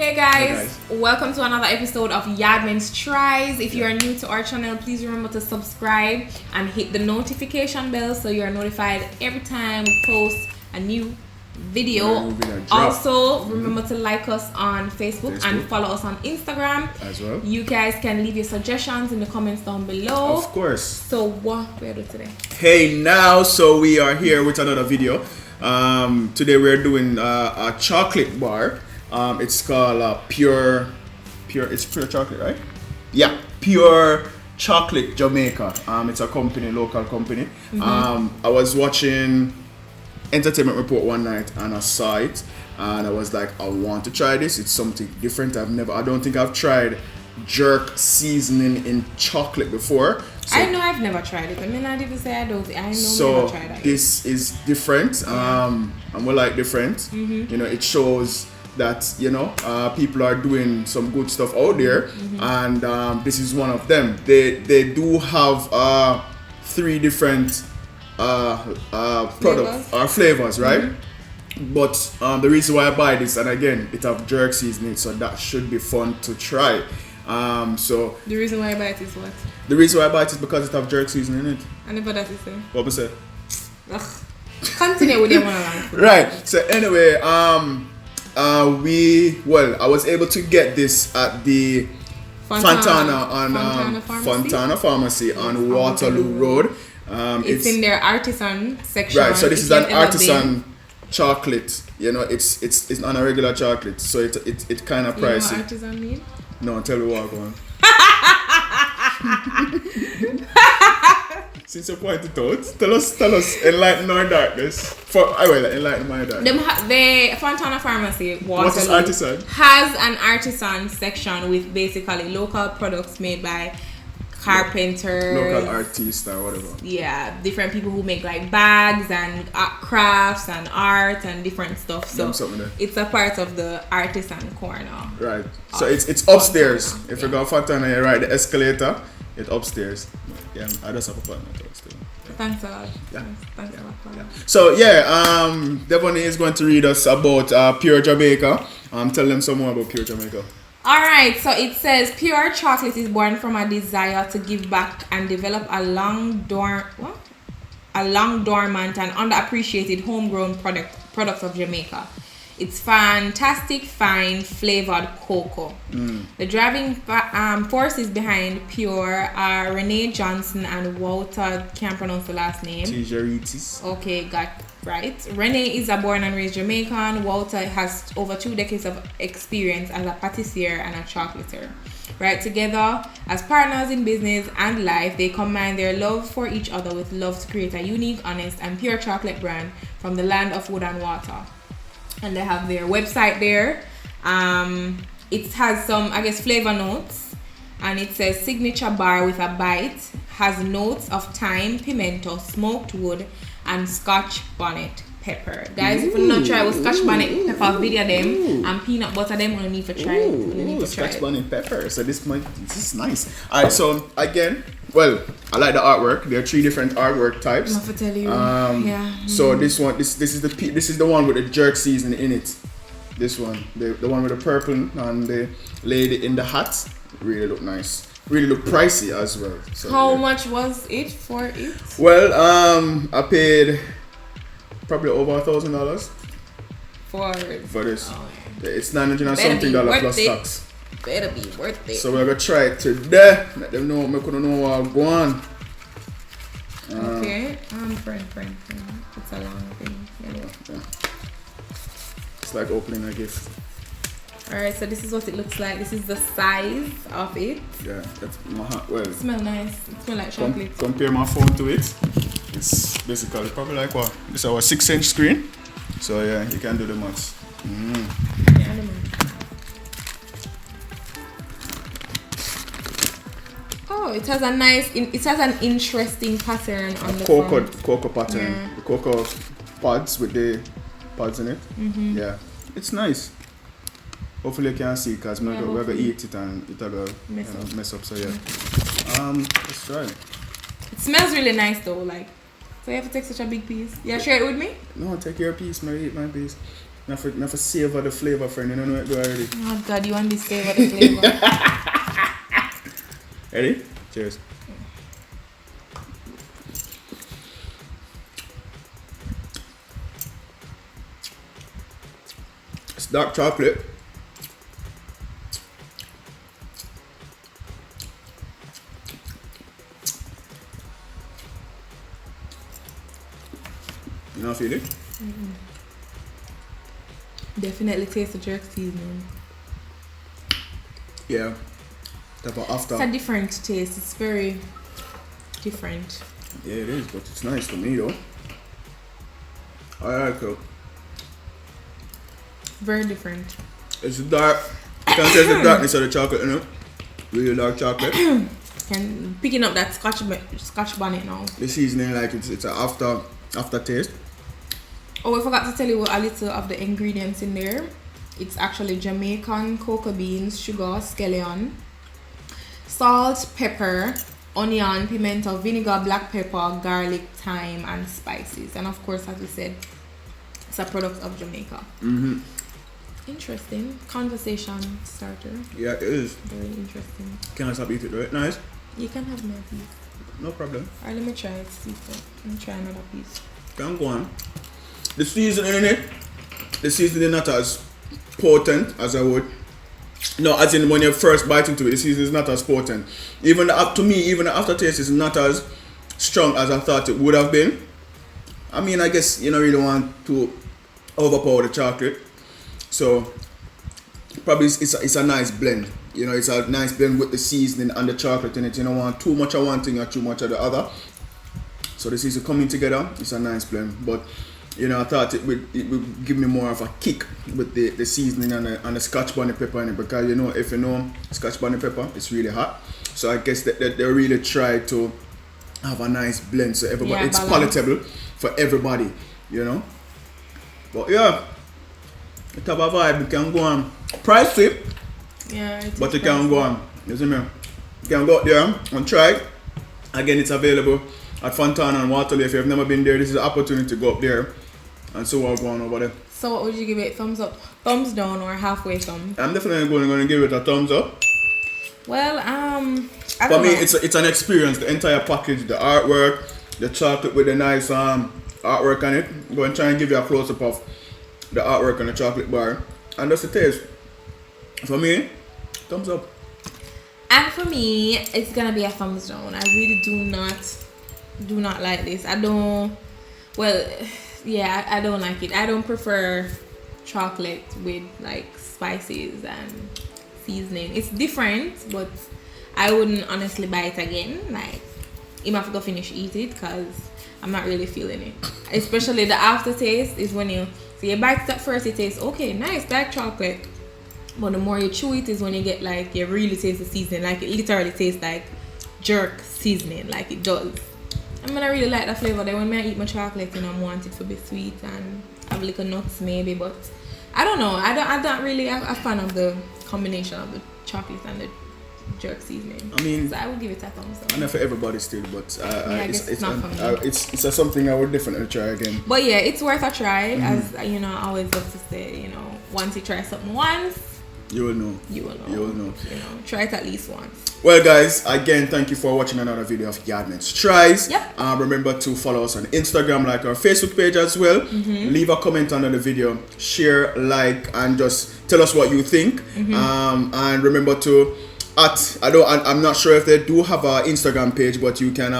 Hey guys, welcome to another episode of YaadMentz Tries. If you are new to our channel, please remember to subscribe and hit the notification bell so you are notified every time we post a new video. Also, remember to like us on Facebook and follow us on Instagram as well. You guys can leave your suggestions in the comments down below. Of course. So what we are doing today? Hey now, so we are here with another video. Today we're doing a chocolate bar. It's called pure. It's pure chocolate, right? Yeah, Pure Chocolate Jamaica. It's a company, local company. I was watching Entertainment Report one night and I saw it and I was like, I want to try this. It's something different. I don't think I've tried jerk seasoning in chocolate before. So, I know I've never tried it. I mean, I didn't say I don't. I know so never tried it. This is different. And we like different. You know, it shows that, you know, people are doing some good stuff out there, and this is one of them. They do have 3 different products or flavors, right? But the reason why I buy this, and again, it have jerk seasoning, so that should be fun to try. So the reason why I buy it is what? The reason why I buy it is because it have jerk seasoning in it. I never that is say. What was it? Continue with your one along. Right. So anyway, I was able to get this at the Fontana Pharmacy on Waterloo Road. It's in their artisan section. Right. So this is an artisan chocolate. You know, it's not a regular chocolate, so it kind of pricey. You know what artisan mean? No, tell me what going. Since you pointed out, tell us, enlighten our darkness. Enlighten my darkness. The Fontana Pharmacy Waterloo has an artisan section with basically local products made by carpenters, local artists or whatever. Yeah, different people who make like bags and crafts and art and different stuff. So it's a part of the artisan corner. Right. So it's upstairs. Fontana. If you go Fontana, you ride the escalator. It's upstairs. Yeah, I just have a partner still. Thanks a lot. Yeah. Thanks a lot. Yeah. So Devon is going to read us about Pure Jamaica. Tell them some more about Pure Jamaica. Alright, so it says Pure Chocolate is born from a desire to give back and develop a long dormant and underappreciated homegrown product of Jamaica. It's fantastic, fine, flavored cocoa. The driving forces behind Pure are Renee Johnson and Walter, can't pronounce the last name. Tijeritis. Okay, got right. Renee is a born and raised Jamaican. Walter has over 2 decades of experience as a patissier and a chocolatier. Right, together as partners in business and life, they combine their love for each other with love to create a unique, honest, and pure chocolate brand from the land of wood and water. And they have their website there. It has some, I guess, flavor notes, and it says signature bar with a bite, has notes of thyme, pimento, smoked wood, and Scotch bonnet pepper. Guys, if you not try with Scotch bonnet pepper, video them and peanut butter them, you need to try it. Scotch bonnet pepper. So this is nice. Alright, so again, well, I like the artwork. There are 3 different artwork types. I'm gonna tell you. So this one, this is the one with the jerk seasoning in it. This one, the one with the purple and the lady in the hat, really look nice. Really look pricey as well. So, how much was it for it? Well, I paid probably over $1,000 for this. Oh, yeah. It's $900 and something plus tax. Better be worth it. So we're gonna try it today. Let them know. I'm gonna know what I'm going. Okay. Friend. It's a long thing. Yeah. It's like opening a gift. Alright, so this is what it looks like. This is the size of it. Yeah, that's my heart. Well, it smells nice. It smells like chocolate. Compare my phone to it. It's basically probably like what? This is our 6-inch screen. So yeah, you can do the maths. Yeah, oh, it has an interesting pattern on the front. Cocoa pattern. Yeah. The cocoa pods with the pods in it. Yeah, it's nice. Hopefully you can see because we're going to eat it and it'll mess up. So yeah, let's try it. It smells really nice though. Like, so you have to take such a big piece. Yeah, share it with me. No, take your piece. I eat my piece. Not for savor the flavor, friend. You don't know it already. Oh God, you want this flavor, the flavor. Ready? Cheers. It's dark chocolate. You not feel it? Definitely taste the jerk seasoning. Yeah. Type of after. It's a different taste. It's very different. Yeah, it is, but it's nice to me though. I like it. Very different. It's dark. You can taste the darkness of the chocolate, you know? Really dark chocolate. And picking up that scotch bonnet now. The seasoning, like it's an aftertaste. Oh, I forgot to tell you a little of the ingredients in there. It's actually Jamaican cocoa beans, sugar, scallion, salt, pepper, onion, pimento, vinegar, black pepper, garlic, thyme, and spices. And of course, as we said, it's a product of Jamaica. Interesting conversation starter. Yeah, it is. Very interesting. Can I stop eating it, right? Nice. You can have my piece. No problem. Alright, let me try it. See if let me try another piece. Can go on. The seasoning in it, the seasoning not as potent as I would. No, as in when you first bite into it, the seasoning is not as potent. Even to me, even the aftertaste is not as strong as I thought it would have been. I mean, I guess you don't really want to overpower the chocolate, so probably it's a nice blend. You know, it's a nice blend with the seasoning and the chocolate in it. You don't want too much of one thing or too much of the other. So the seasoning coming together, it's a nice blend. But you know, I thought it would give me more of a kick with the seasoning and the scotch bonnet pepper in it, because you know, if you know scotch bonnet pepper, it's really hot. So I guess that they really try to have a nice blend so everybody it's palatable for everybody, you know. But yeah, the type of vibe you can go on. Pricey, yeah, but you can go on. You see me? You can go out there and try it. Again, it's available at Fontana and Waterloo. If you've never been there, this is an opportunity to go up there and see what's going on over there. So what would you give it? Thumbs up, thumbs down, or halfway thumb? I'm definitely going to give it a thumbs up. Well, For me, it's an experience. The entire package, the artwork, the chocolate with the nice artwork on it. I'm going to try and give you a close up of the artwork on the chocolate bar, and that's the taste. For me, thumbs up. And for me, it's gonna be a thumbs down. I really do not like this. I don't like it. I don't prefer chocolate with like spices and seasoning. It's different, but I wouldn't honestly buy it again. Like, you have to go finish eat it because I'm not really feeling it. Especially the aftertaste is when you bite it at first, it tastes okay, nice, dark chocolate. But the more you chew it is when you get like, you really taste the seasoning. Like, it literally tastes like jerk seasoning, like it does. I mean, I really like the flavor. Then when I eat my chocolate, you know, I want it to be sweet and have little nuts maybe. But I don't know. I'm not really a fan of the combination of the chocolate and the jerk seasoning. I mean, so I would give it a thumbs up. Not for everybody still, but it's not for me. It's something I would definitely try again. But yeah, it's worth a try. As you know, I always love to say, you know, once you try something once, you will know. You will know. You know, try it at least once. Well, guys, again, thank you for watching another video of YaadMentz Tries. Yep. Remember to follow us on Instagram, like our Facebook page as well. Leave a comment under the video, share, like, and just tell us what you think. And remember to I'm not sure if they do have an Instagram page, but you can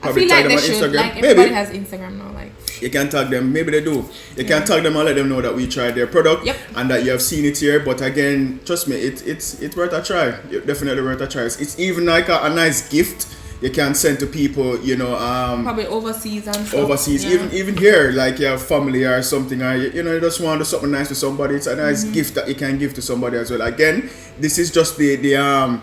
probably tag them on Instagram. Like, everybody has Instagram now. Like, you can tag them. Maybe they do. You can tag them and let them know that we tried their product and that you have seen it here. But again, trust me, it's worth a try. It's definitely worth a try. It's even like a nice gift you can send to people, you know. Probably overseas and stuff. Overseas, even here, like you have family or something, or you know, you just want to do something nice to somebody. It's a nice gift that you can give to somebody as well. Again, this is just the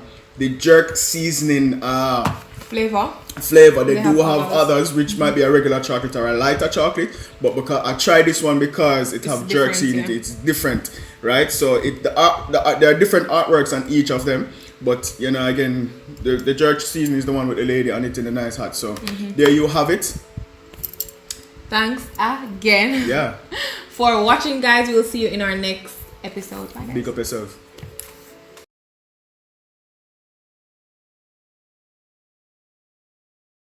jerk seasoning flavor. They do have others which might be a regular chocolate or a lighter chocolate, but because I tried this one because it have jerk seasoning, it's different, right? So there are different artworks on each of them, but you know, again, the jerk seasoning is the one with the lady on it in the nice hat. So there you have it. Thanks again for watching, guys. We'll see you in our next episode. Bye, guys. Big up yourself.